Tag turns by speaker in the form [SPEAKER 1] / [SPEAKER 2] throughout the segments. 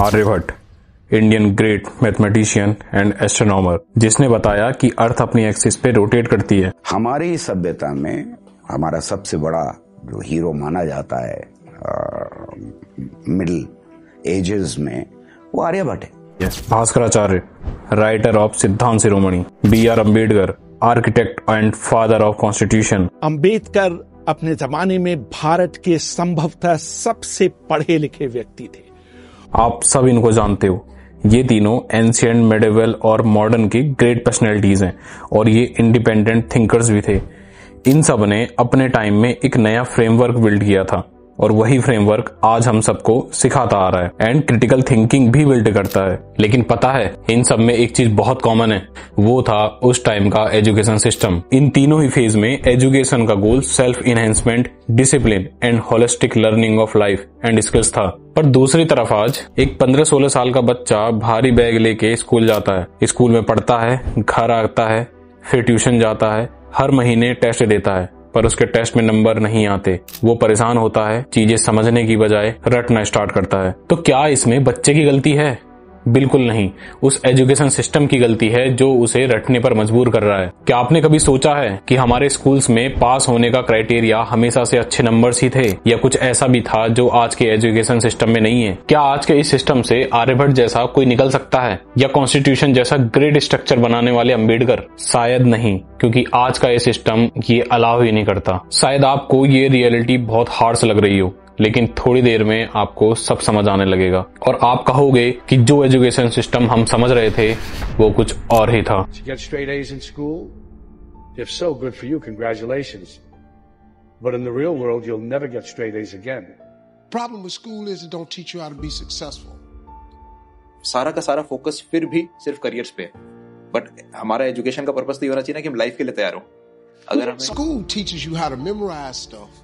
[SPEAKER 1] Aryabhata, Indian great mathematician and astronomer, जिसने बताया कि अर्थ अपनी एक्सिस पे रोटेट करती है।
[SPEAKER 2] हमारी सभ्यता में हमारा सबसे बड़ा जो हीरो माना जाता है मिडिल एजेस में, वो आर्यभट्ट है।
[SPEAKER 1] भास्कराचार्य, राइटर ऑफ सिद्धांत शिरोमणि। B.R. Ambedkar, architect and father of constitution.
[SPEAKER 3] Ambedkar अपने जमाने में भारत के संभवतः सबसे पढ़े लिखे व्यक्ति थे।
[SPEAKER 1] आप सब इनको जानते हो। ये तीनों एंशिएंट, मेडिवल और मॉडर्न की ग्रेट पर्सनैलिटीज हैं और ये इंडिपेंडेंट थिंकर्स भी थे। इन सब ने अपने टाइम में एक नया फ्रेमवर्क बिल्ड किया था और वही फ्रेमवर्क आज हम सबको सिखाता आ रहा है एंड क्रिटिकल थिंकिंग भी बिल्ड करता है। लेकिन पता है, इन सब में एक चीज बहुत कॉमन है, वो था उस टाइम का एजुकेशन सिस्टम। इन तीनों ही फेज में एजुकेशन का goal self enhancement, discipline and holistic learning of life and skills था। पर दूसरी तरफ आज एक 15-16 साल का बच्चा भारी बैग लेके स्कूल जाता है, स्कूल में पढ़ता है, घर आता है, फिर ट्यूशन जाता है, हर महीने टेस्ट देता है, पर उसके टेस्ट में नंबर नहीं आते। वो परेशान होता है, चीजें समझने की बजाय रटना स्टार्ट करता है। तो क्या इसमें बच्चे की गलती है? बिल्कुल नहीं, उस एजुकेशन सिस्टम की गलती है जो उसे रटने पर मजबूर कर रहा है। क्या आपने कभी सोचा है कि हमारे स्कूल्स में पास होने का क्राइटेरिया हमेशा से अच्छे नंबर्स ही थे, या कुछ ऐसा भी था जो आज के एजुकेशन सिस्टम में नहीं है? क्या आज के इस सिस्टम से आर्यभट्ट जैसा कोई निकल सकता है, या कॉन्स्टिट्यूशन जैसा ग्रेट स्ट्रक्चर बनाने वाले अम्बेडकर? शायद नहीं, क्योंकि आज का ये सिस्टम ये अलाउ ही नहीं करता। शायद आपको ये रियलिटी बहुत हार्श लग रही हो, लेकिन थोड़ी देर में आपको सब समझ आने लगेगा और आप कहोगे कि जो एजुकेशन सिस्टम हम समझ रहे थे वो कुछ और ही था।
[SPEAKER 4] सारा का सारा फोकस फिर भी सिर्फ करियर्स पे है, बट हमारा एजुकेशन का पर्पस तो ये होना चाहिए ना कि हम लाइफ के लिए तैयार हो। अगर हमें
[SPEAKER 5] school teaches you how to memorize stuff,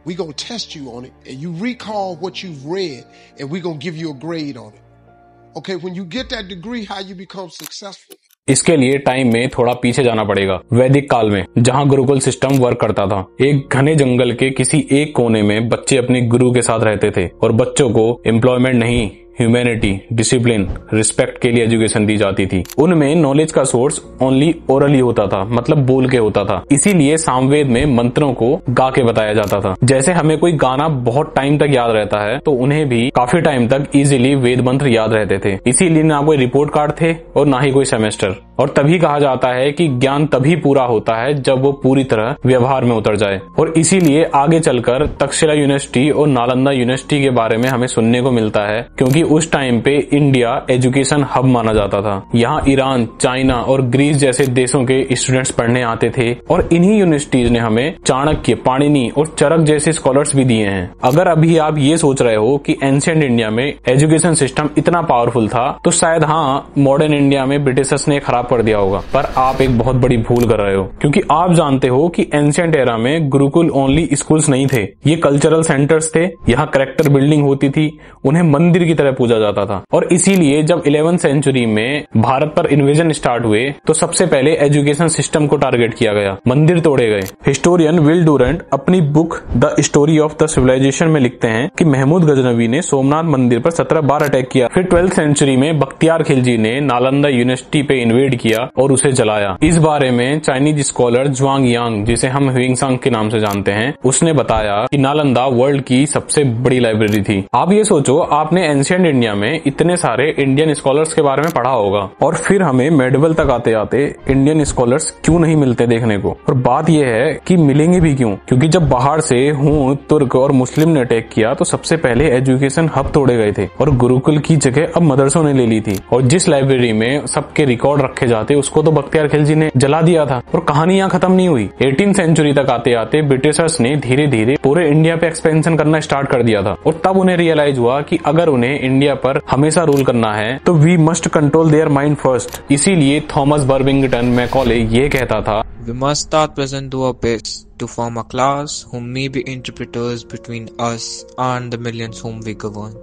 [SPEAKER 5] we gonna test you on it and you recall what you've read and we gonna give you a grade on it. Okay, when you get that degree, how you become successful?
[SPEAKER 1] इसके लिए time में थोड़ा पीछे जाना पड़ेगा, वैदिक काल में, जहां गुरुकुल सिस्टम वर्क करता था। एक घने जंगल के किसी एक कोने में बच्चे अपने गुरु के साथ रहते थे और बच्चों को एम्प्लॉयमेंट नहीं, ह्यूमैनिटी, डिसिप्लिन, रिस्पेक्ट के लिए एजुकेशन दी जाती थी। उनमें नॉलेज का सोर्स ओनली ओरली होता था, मतलब बोल के होता था। इसीलिए सामवेद में मंत्रों को गा के बताया जाता था। जैसे हमें कोई गाना बहुत टाइम तक याद रहता है, तो उन्हें भी काफी टाइम तक इजीली वेद मंत्र याद रहते थे। इसीलिए ना कोई रिपोर्ट कार्ड थे और ना ही कोई सेमेस्टर। और तभी कहा जाता है कि ज्ञान तभी पूरा होता है जब वो पूरी तरह व्यवहार में उतर जाए। और इसीलिए आगे चलकर तक्षशिला यूनिवर्सिटी और नालंदा यूनिवर्सिटी के बारे में हमें सुनने को मिलता है, क्योंकि उस टाइम पे इंडिया एजुकेशन हब माना जाता था। यहाँ ईरान, चाइना और ग्रीस जैसे देशों के स्टूडेंट्स पढ़ने आते थे और इन्हीं यूनिवर्सिटीज ने हमें चाणक्य, पाणिनि और चरक जैसे स्कॉलर्स भी दिए हैं। अगर अभी आप ये सोच रहे हो कि एंशिएंट इंडिया में एजुकेशन सिस्टम इतना पावरफुल था, तो शायद हाँ, मॉडर्न इंडिया में ब्रिटिशर्स ने खराब कर दिया होगा। पर आप एक बहुत बड़ी भूल कर रहे हो, क्योंकि आप जानते हो कि एंशिएंट एरा में गुरुकुल ओनली स्कूल्स नहीं थे, ये कल्चरल सेंटर्स थे। यहाँ कैरेक्टर बिल्डिंग होती थी, उन्हें मंदिर की तरह पूजा जाता था। और इसीलिए जब 11वीं सेंचुरी में भारत पर इन्वेजन स्टार्ट हुए, तो सबसे पहले एजुकेशन सिस्टम को टारगेट किया गया, मंदिर तोड़े गए। हिस्टोरियन विल डूरेंट अपनी book the story of the civilization में लिखते हैं कि महमूद गजनवी ने सोमनाथ मंदिर पर 17 बार अटैक किया। फिर 12वीं सेंचुरी में बख्तियार खिलजी ने नालंदा यूनिवर्सिटी पे इन्वेड किया और उसे जलाया। इस बारे में चाइनीज स्कॉलर ज्वांग यांग, जिसे हम ह्यूइंगसांग के नाम से जानते हैं, उसने बताया कि नालंदा वर्ल्ड की सबसे बड़ी लाइब्रेरी थी। आप ये सोचो, आपने एंशिएंट इंडिया में इतने सारे इंडियन स्कॉलर्स के बारे में पढ़ा होगा और फिर हमें मेडिवल तक आते आते इंडियन स्कॉलर्स क्यों नहीं मिलते देखने को? और बात यह है कि मिलेंगे भी क्यों? क्योंकि जब बाहर से हूं, तुर्क और मुस्लिम ने अटैक किया, तो सबसे पहले एजुकेशन हब तोड़े गए थे और गुरुकुल की जगह अब मदरसों ने ले ली थी। और जिस लाइब्रेरी में सबके रिकॉर्ड रखे जाते, उसको तो बख्तियार खिलजी ने जला दिया था। और कहानी यहाँ खत्म नहीं हुई। 18वीं सेंचुरी तक आते आते ब्रिटिशर्स ने धीरे धीरे पूरे इंडिया पे एक्सपेंशन करना स्टार्ट कर दिया था और तब उन्हें रियलाइज हुआ कि अगर उन्हें इंडिया पर हमेशा रूल करना है तो we must control their mind first. इसीलिए थॉमस बर्बिंगटन मैकॉले ये कहता था,
[SPEAKER 6] We must start present to our best to form a class whom may be interpreters between us and the millions whom we govern.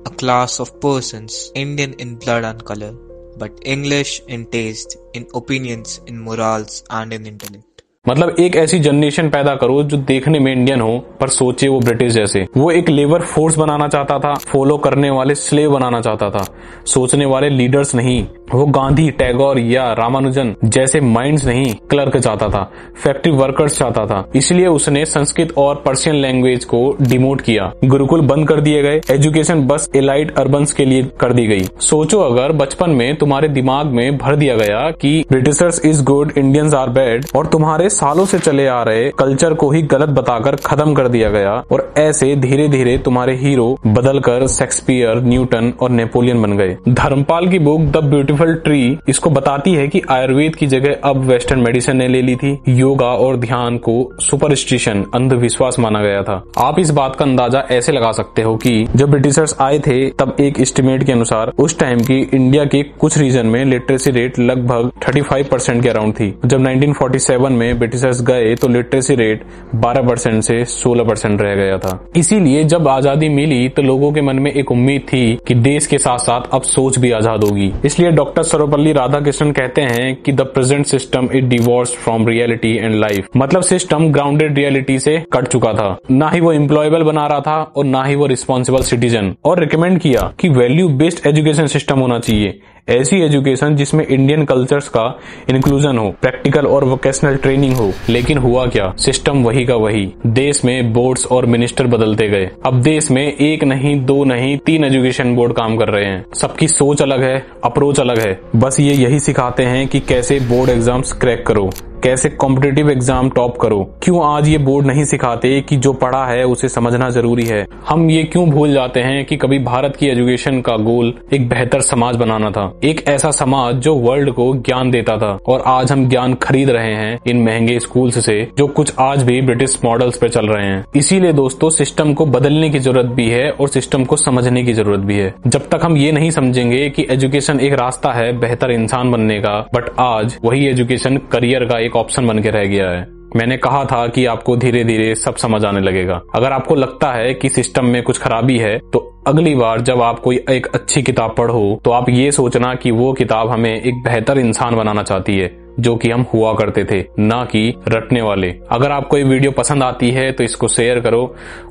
[SPEAKER 6] A class of persons, Indian in blood and color, but English in taste, in opinions, in morals and in intellect.
[SPEAKER 1] मतलब एक ऐसी generation पैदा करो जो देखने में Indian हो पर सोचे वो ब्रिटिश जैसे। वो एक लेबर फोर्स बनाना चाहता था, फॉलो करने वाले स्लेव बनाना चाहता था, सोचने वाले लीडर्स नहीं। वो गांधी, टैगोर या रामानुजन जैसे माइंड्स नहीं, क्लर्क चाहता था, फैक्ट्री वर्कर्स चाहता था। इसलिए उसने संस्कृत और पर्शियन लैंग्वेज को डिमोट किया। गुरुकुल बंद कर दिए गए, एजुकेशन बस एलाइट अर्बन्स के लिए कर दी गई। सोचो अगर बचपन में तुम्हारे दिमाग में भर दिया गया कि Britishers is good, Indians are bad, और तुम्हारे सालों से चले आ रहे कल्चर को ही गलत बताकर खत्म कर दिया गया, और ऐसे धीरे धीरे तुम्हारे हीरो बदलकर शेक्सपियर, न्यूटन और नेपोलियन बन गए। धर्मपाल की बुक द ब्यूटीफुल ट्री इसको बताती है कि आयुर्वेद की जगह अब वेस्टर्न मेडिसिन ने ले ली थी। योगा और ध्यान को सुपरस्टिशन, अंधविश्वास माना गया था। आप इस बात का अंदाजा ऐसे लगा सकते हो कि जब ब्रिटिशर्स आए थे तब एक एस्टिमेट के अनुसार उस टाइम की इंडिया के कुछ रीजन में लिटरेसी रेट लगभग 35% के अराउंड थी। जब 1947 में ब्रिटिशर्स गए तो लिटरेसी रेट 12% से 16% रह गया था। इसीलिए जब आजादी मिली तो लोगों के मन में एक उम्मीद थी कि देश के साथ साथ अब सोच भी आजाद होगी। इसलिए डॉक्टर सर्वपल्ली राधाकृष्णन कहते हैं कि the present system is divorced from reality and life. मतलब सिस्टम ग्राउंडेड रियलिटी से कट चुका था, ना ही वो एम्प्लॉयबल बना रहा था और ना ही वो रिस्पॉन्सिबल सिटीजन। और रिकमेंड किया कि वैल्यू बेस्ड एजुकेशन सिस्टम होना चाहिए, ऐसी एजुकेशन जिसमें इंडियन कल्चर्स का इंक्लूजन हो, प्रैक्टिकल और वोकेशनल ट्रेनिंग हो। लेकिन हुआ क्या, सिस्टम वही का वही। देश में बोर्ड्स और मिनिस्टर बदलते गए। अब देश में एक नहीं, दो नहीं, 3 एजुकेशन बोर्ड काम कर रहे हैं। सबकी सोच अलग है, अप्रोच अलग है। बस ये यही सिखाते हैं कि कैसे बोर्ड एग्जाम्स क्रैक करो, कैसे कॉम्पिटिटिव एग्जाम टॉप करो। क्यों आज ये बोर्ड नहीं सिखाते कि जो पढ़ा है उसे समझना जरूरी है? हम ये क्यों भूल जाते हैं कि कभी भारत की एजुकेशन का गोल एक बेहतर समाज बनाना था, एक ऐसा समाज जो वर्ल्ड को ज्ञान देता था। और आज हम ज्ञान खरीद रहे हैं इन महंगे स्कूल्स से जो कुछ आज भी ब्रिटिश मॉडल्स पे चल रहे हैं। इसीलिए दोस्तों सिस्टम को बदलने की जरूरत भी है और सिस्टम को समझने की जरूरत भी है। जब तक हम ये नहीं समझेंगे कि एजुकेशन एक रास्ता है बेहतर इंसान बनने का, बट आज वही एजुकेशन करियर का एक ऑप्शन बन के रह गया है। मैंने कहा था कि आपको धीरे धीरे सब समझ आने लगेगा। अगर आपको लगता है कि सिस्टम में कुछ खराबी है तो अगली बार जब आप कोई एक अच्छी किताब पढ़ो तो आप ये सोचना कि वो किताब हमें एक बेहतर इंसान बनाना चाहती है जो कि हम हुआ करते थे, ना कि रटने वाले। अगर आपको ये वीडियो पसंद आती है तो इसको शेयर करो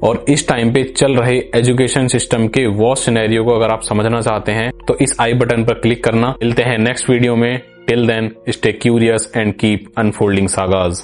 [SPEAKER 1] और इस टाइम पे चल रहे एजुकेशन सिस्टम के वर्स्ट सिनेरियो को अगर आप समझना चाहते हैं तो इस आई बटन पर क्लिक करना। मिलते हैं नेक्स्ट वीडियो में। Till then stay curious and keep unfolding sagas.